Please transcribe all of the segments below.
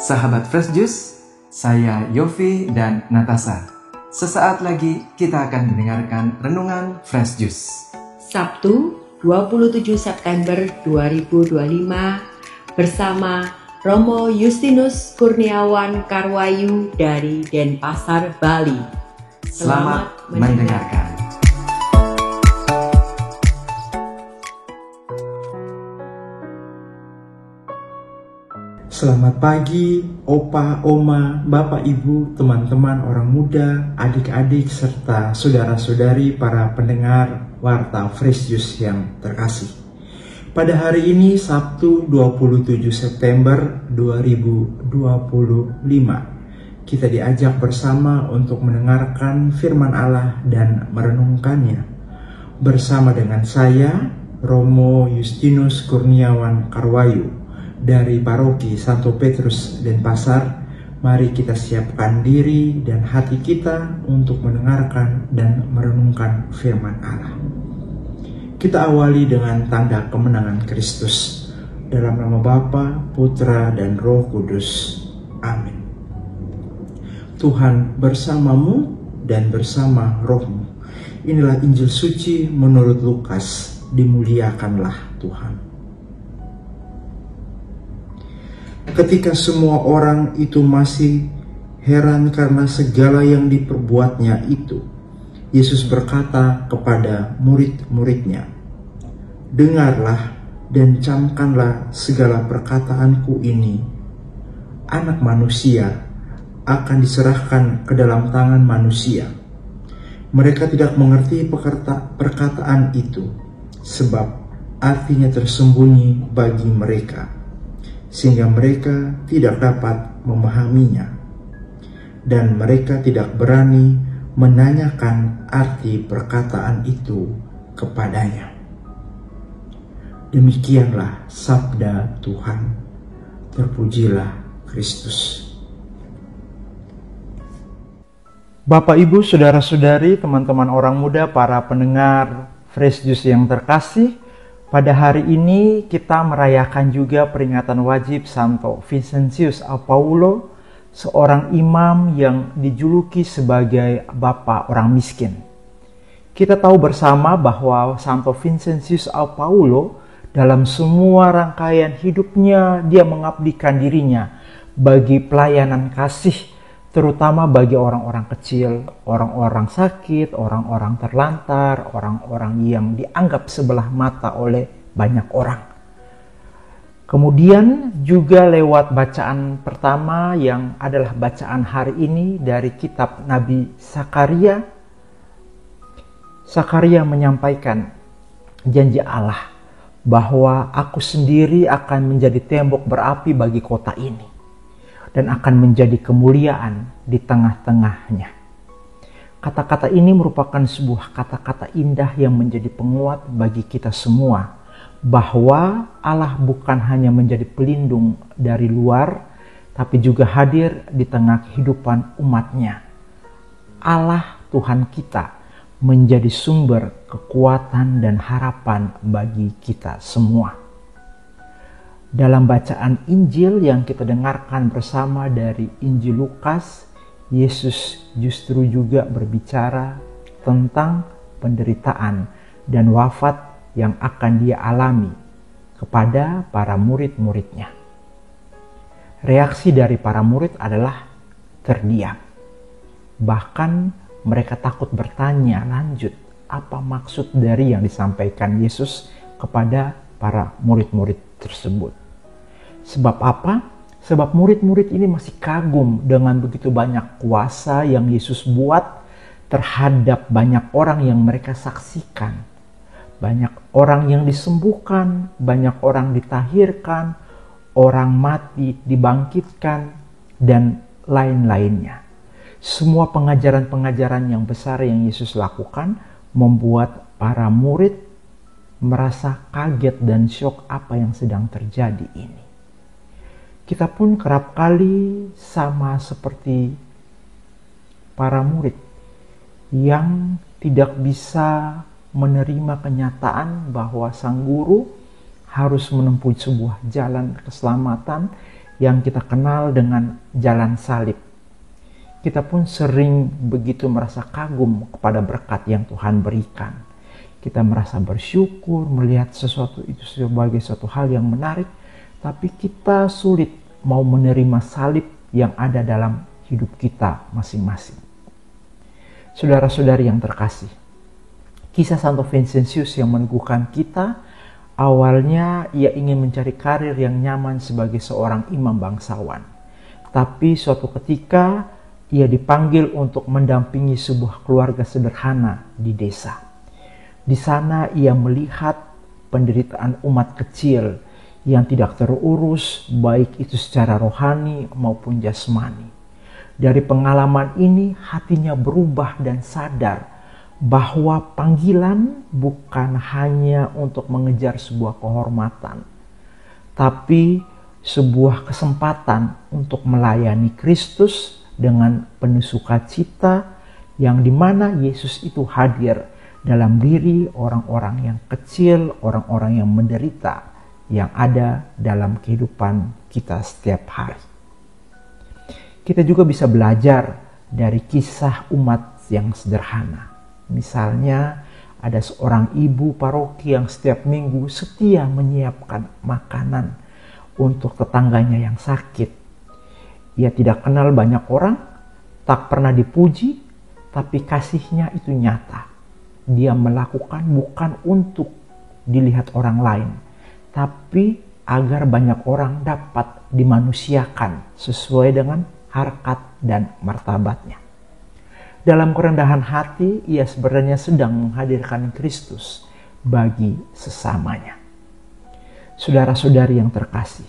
Sahabat Fresh Juice, saya Yofi dan Natasha. Sesaat lagi kita akan mendengarkan renungan Fresh Juice. Sabtu 27 September 2025 bersama Romo Justinus Kurniawan Karwayu dari Denpasar, Bali. Selamat mendengarkan. Selamat pagi, opa, oma, bapak, ibu, teman-teman, orang muda, adik-adik, serta saudara-saudari para pendengar Warta Fresh Juice yang terkasih. Pada hari ini, Sabtu 27 September 2025, kita diajak bersama untuk mendengarkan firman Allah dan merenungkannya. Bersama dengan saya, Romo Justinus Kurniawan Karwayu, dari Paroki Santo Petrus Denpasar. Mari kita siapkan diri dan hati kita untuk mendengarkan dan merenungkan firman Allah. Kita awali dengan tanda kemenangan Kristus. Dalam nama Bapa, Putra, dan Roh Kudus. Amin. Tuhan bersamamu dan bersama rohmu. Inilah Injil suci menurut Lukas. Dimuliakanlah Tuhan. Ketika semua orang itu masih heran karena segala yang diperbuatnya itu, Yesus berkata kepada murid-muridnya, "Dengarlah dan camkanlah segala perkataanku ini. Anak manusia akan diserahkan ke dalam tangan manusia. Mereka tidak mengerti perkataan itu, sebab artinya tersembunyi bagi mereka, sehingga mereka tidak dapat memahaminya, dan mereka tidak berani menanyakan arti perkataan itu kepadanya." Demikianlah sabda Tuhan. Terpujilah Kristus. Bapak, Ibu, saudara-saudari, teman-teman orang muda, para pendengar Fresh Juice yang terkasih, pada hari ini kita merayakan juga peringatan wajib Santo Vincentius Apaulo, seorang imam yang dijuluki sebagai Bapak orang miskin. Kita tahu bersama bahwa Santo Vincentius Apaulo dalam semua rangkaian hidupnya dia mengabdikan dirinya bagi pelayanan kasih, terutama bagi orang-orang kecil, orang-orang sakit, orang-orang terlantar, orang-orang yang dianggap sebelah mata oleh banyak orang. Kemudian juga lewat bacaan pertama yang adalah bacaan hari ini dari kitab Nabi Sakaria. Sakaria menyampaikan janji Allah bahwa aku sendiri akan menjadi tembok berapi bagi kota ini dan akan menjadi kemuliaan di tengah-tengahnya. Kata-kata ini merupakan sebuah kata-kata indah yang menjadi penguat bagi kita semua, bahwa Allah bukan hanya menjadi pelindung dari luar, tapi juga hadir di tengah kehidupan umatnya. Allah Tuhan kita menjadi sumber kekuatan dan harapan bagi kita semua. Dalam bacaan Injil yang kita dengarkan bersama dari Injil Lukas, Yesus justru juga berbicara tentang penderitaan dan wafat yang akan dia alami kepada para murid-muridnya. Reaksi dari para murid adalah terdiam. Bahkan mereka takut bertanya lanjut apa maksud dari yang disampaikan Yesus kepada para murid-murid tersebut. Sebab apa? Sebab murid-murid ini masih kagum dengan begitu banyak kuasa yang Yesus buat terhadap banyak orang yang mereka saksikan. Banyak orang yang disembuhkan, banyak orang ditahirkan, orang mati dibangkitkan, dan lain-lainnya. Semua pengajaran-pengajaran yang besar yang Yesus lakukan membuat para murid merasa kaget dan syok apa yang sedang terjadi ini. Kita pun kerap kali sama seperti para murid yang tidak bisa menerima kenyataan bahwa sang guru harus menempuh sebuah jalan keselamatan yang kita kenal dengan jalan salib. Kita pun sering begitu merasa kagum kepada berkat yang Tuhan berikan. Kita merasa bersyukur melihat sesuatu itu sebagai suatu hal yang menarik, tapi kita sulit mau menerima salib yang ada dalam hidup kita masing-masing. Saudara-saudari yang terkasih, kisah Santo Vincentius yang meneguhkan kita, awalnya ia ingin mencari karir yang nyaman sebagai seorang imam bangsawan. Tapi suatu ketika ia dipanggil untuk mendampingi sebuah keluarga sederhana di desa. Di sana ia melihat penderitaan umat kecil yang tidak terurus, baik itu secara rohani maupun jasmani. Dari pengalaman ini hatinya berubah dan sadar bahwa panggilan bukan hanya untuk mengejar sebuah kehormatan, tapi sebuah kesempatan untuk melayani Kristus dengan penuh sukacita, yang dimana Yesus itu hadir dalam diri orang-orang yang kecil, orang-orang yang menderita, yang ada dalam kehidupan kita setiap hari. Kita juga bisa belajar dari kisah umat yang sederhana. Misalnya ada seorang ibu paroki yang setiap minggu setia menyiapkan makanan untuk tetangganya yang sakit. Ia tidak kenal banyak orang, tak pernah dipuji, tapi kasihnya itu nyata. Dia melakukan bukan untuk dilihat orang lain, tapi agar banyak orang dapat dimanusiakan sesuai dengan harkat dan martabatnya. Dalam kerendahan hati, ia sebenarnya sedang menghadirkan Kristus bagi sesamanya. Saudara-saudari yang terkasih,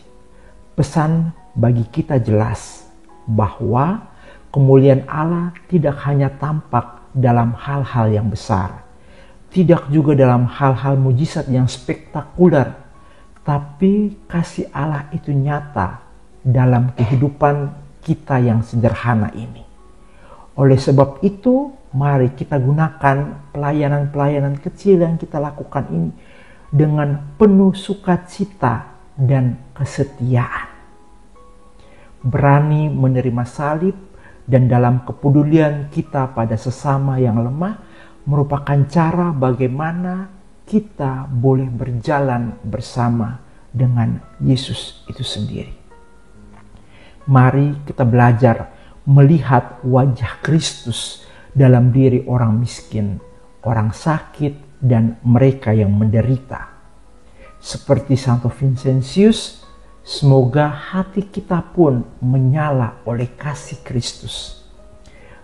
pesan bagi kita jelas bahwa kemuliaan Allah tidak hanya tampak dalam hal-hal yang besar, tidak juga dalam hal-hal mujizat yang spektakuler, tapi kasih Allah itu nyata dalam kehidupan kita yang sederhana ini. Oleh sebab itu, mari kita gunakan pelayanan-pelayanan kecil yang kita lakukan ini dengan penuh sukacita dan kesetiaan. Berani menerima salib dan dalam kepedulian kita pada sesama yang lemah merupakan cara bagaimana kita boleh berjalan bersama dengan Yesus itu sendiri. Mari kita belajar melihat wajah Kristus dalam diri orang miskin, orang sakit, dan mereka yang menderita. Seperti Santo Vincentius, semoga hati kita pun menyala oleh kasih Kristus.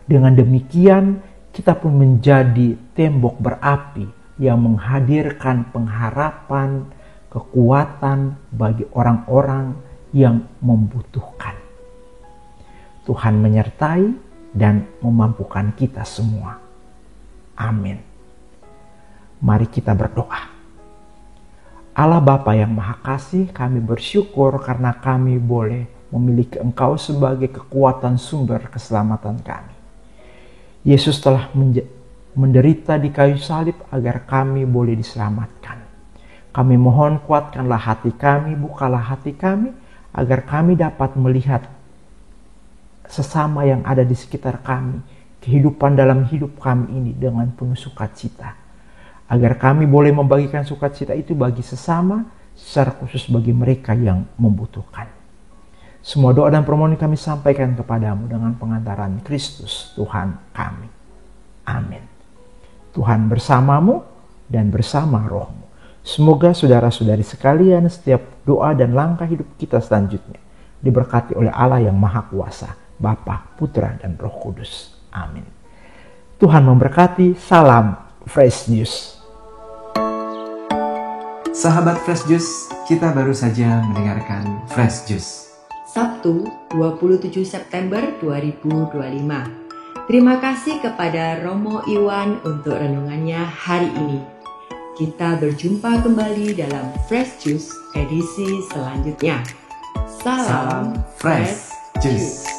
Dengan demikian, kita pun menjadi tembok berapi yang menghadirkan pengharapan, kekuatan bagi orang-orang yang membutuhkan. Tuhan menyertai dan memampukan kita semua. Amin. Mari kita berdoa. Allah Bapa yang Maha Kasih, kami bersyukur karena kami boleh memiliki Engkau sebagai kekuatan sumber keselamatan kami. Yesus telah menderita di kayu salib agar kami boleh diselamatkan. Kami mohon kuatkanlah hati kami, bukalah hati kami, agar kami dapat melihat sesama yang ada di sekitar kami, kehidupan dalam hidup kami ini dengan penuh sukacita. Agar kami boleh membagikan sukacita itu bagi sesama, secara khusus bagi mereka yang membutuhkan. Semua doa dan permohonan kami sampaikan kepadamu dengan pengantaran Kristus Tuhan kami. Amin. Tuhan bersamamu dan bersama rohmu. Semoga saudara-saudari sekalian setiap doa dan langkah hidup kita selanjutnya diberkati oleh Allah yang Maha Kuasa, Bapa, Putra, dan Roh Kudus. Amin. Tuhan memberkati. Salam Fresh Juice. Sahabat Fresh Juice, kita baru saja mendengarkan Fresh Juice. Sabtu 27 September 2025. Terima kasih kepada Romo Iwan untuk renungannya hari ini. Kita berjumpa kembali dalam Fresh Juice edisi selanjutnya. Salam Fresh Juice.